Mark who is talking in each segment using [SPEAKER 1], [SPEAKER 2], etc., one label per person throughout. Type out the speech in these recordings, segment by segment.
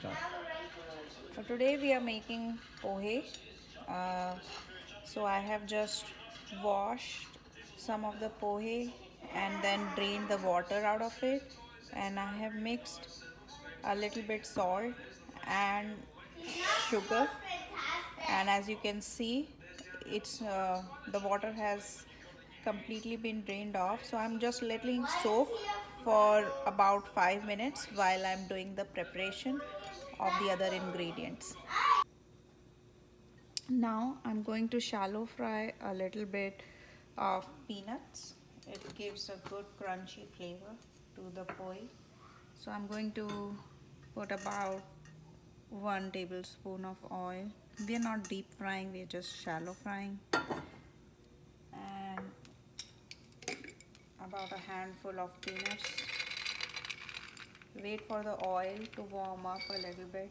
[SPEAKER 1] start.
[SPEAKER 2] So today we are making pohe. Uh, so I have just washed some of the pohe and then drained the water out of it, and I have mixed a little bit salt and sugar, and as you can see, it's the water has completely been drained off. So I'm just letting soak for about 5 minutes while I'm doing the preparation of the other ingredients. Now I'm going to shallow fry a little bit of peanuts. It gives a good crunchy flavor to the poi. So I'm going to put about 1 tablespoon of oil. We are not deep frying, we are just shallow frying. And about a handful of peanuts. Wait for the oil to warm up a little bit.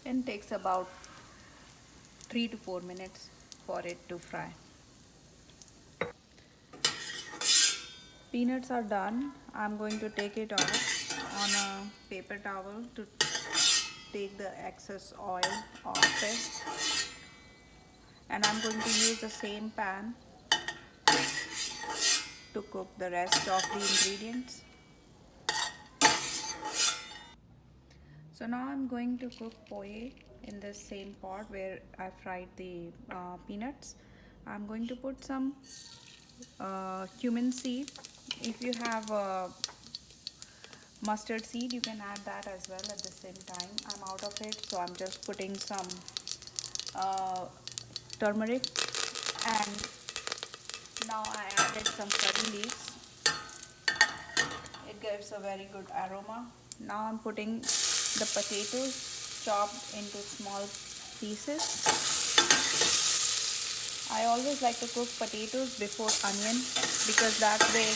[SPEAKER 2] It takes about 3 to 4 minutes for it to fry. Peanuts are done. I'm going to take it off on a paper towel to take the excess oil off it. And I'm going to use the same pan to cook the rest of the ingredients. So now I'm going to cook pohe in the same pot where I fried the peanuts. I'm going to put some cumin seed. If you have mustard seed, you can add that as well at the same time. I'm out of it, so I'm just putting some uh, turmeric, and now I added some curry leaves. It gives a very good aroma. Now I'm putting the potatoes chopped into small pieces. I always like to cook potatoes before onion because that way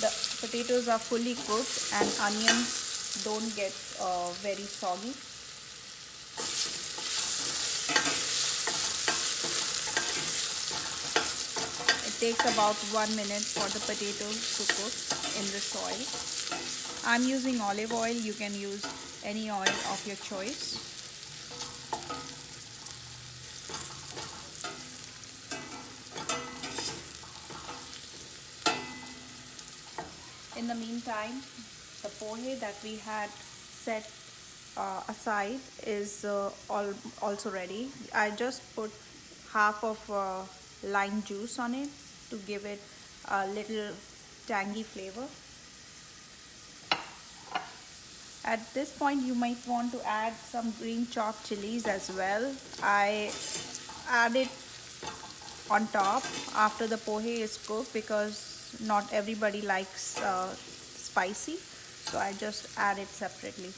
[SPEAKER 2] the potatoes are fully cooked and onions don't get very soggy. It takes about 1 minute for the potatoes to cook in this oil. I'm using olive oil. You can use any oil of your choice. In the meantime, the pohe that we had set aside is also ready. I just put half of lime juice on it to give it a little tangy flavor. At this point, you might want to add some green chopped chilies as well. I add it on top after the pohe is cooked because not everybody likes spicy, so I just add it separately.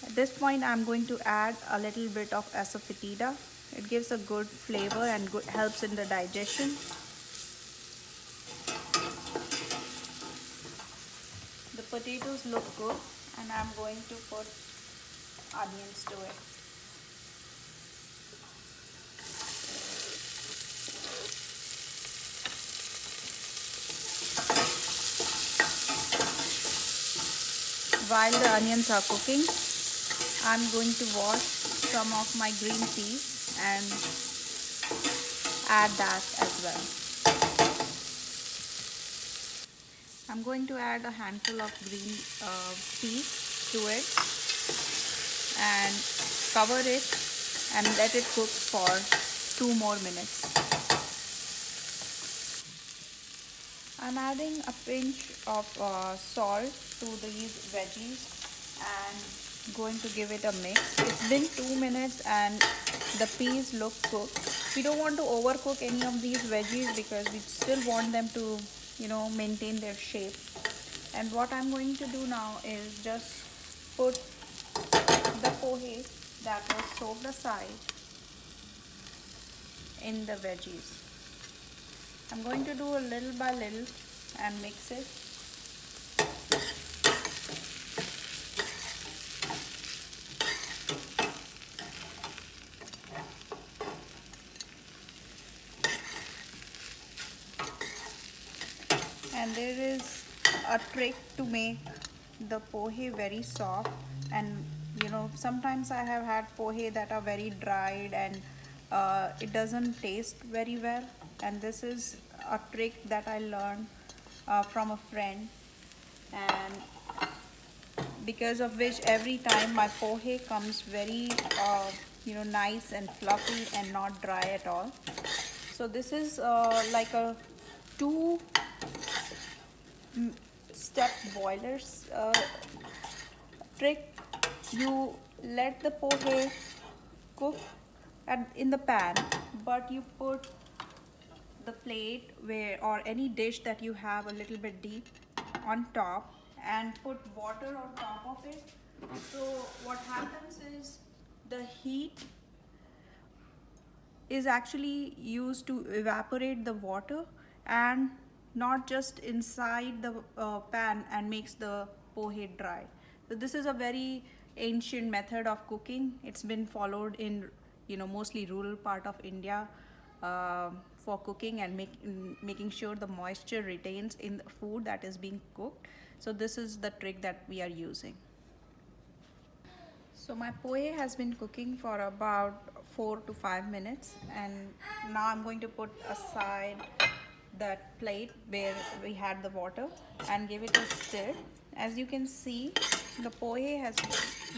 [SPEAKER 2] At this point I'm going to add a little bit of asafoetida. It gives a good flavor and helps in the digestion. The potatoes look good and I'm going to put onions to it. While the onions are cooking, I'm going to wash some of my green peas and add that as well. I'm going to add a handful of green peas to it and cover it and let it cook for 2 more minutes. I'm adding a pinch of salt to these veggies and going to give it a mix. It's been 2 minutes and the peas look cooked. We don't want to overcook any of these veggies because we still want them to, maintain their shape. And what I'm going to do now is just put the pohe that was soaked aside in the veggies. I'm going to do a little by little and mix it. a trick to make the pohe very soft. And sometimes I have had pohe that are very dried, and it doesn't taste very well. And this is a trick that I learned from a friend, and because of which every time my pohe comes very nice and fluffy and not dry at all. So this is like a two step boilers trick. You let the pohe cook in the pan, but you put the plate where, or any dish that you have a little bit deep, on top, and put water on top of it. So what happens is the heat is actually used to evaporate the water, and not just inside the pan, and makes the pohe dry. So this is a very ancient method of cooking. It's been followed in mostly rural part of India, for cooking and making sure the moisture retains in the food that is being cooked. So this is the trick that we are using. So my pohe has been cooking for about 4 to 5 minutes, and now I'm going to put aside that plate where we had the water and give it a stir. As you can see, the pohe has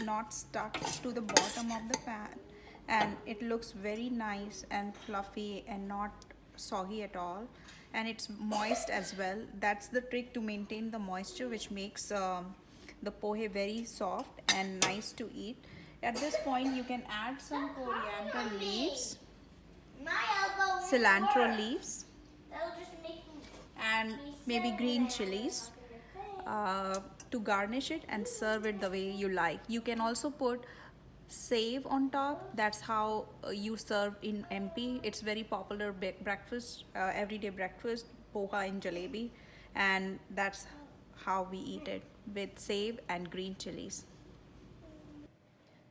[SPEAKER 2] not stuck to the bottom of the pan, and it looks very nice and fluffy and not soggy at all, and it's moist as well. That's the trick to maintain the moisture, which makes the pohe very soft and nice to eat. At this point, you can add some coriander leaves, cilantro leaves, and maybe green chilies to garnish it, and serve it the way you like. You can also put save on top. That's how you serve in MP. It's very popular breakfast, everyday breakfast, poha and jalebi, and that's how we eat it, with save and green chilies.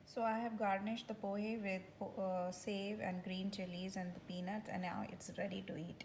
[SPEAKER 2] So I have garnished the pohe with save and green chilies and the peanuts, and now it's ready to eat.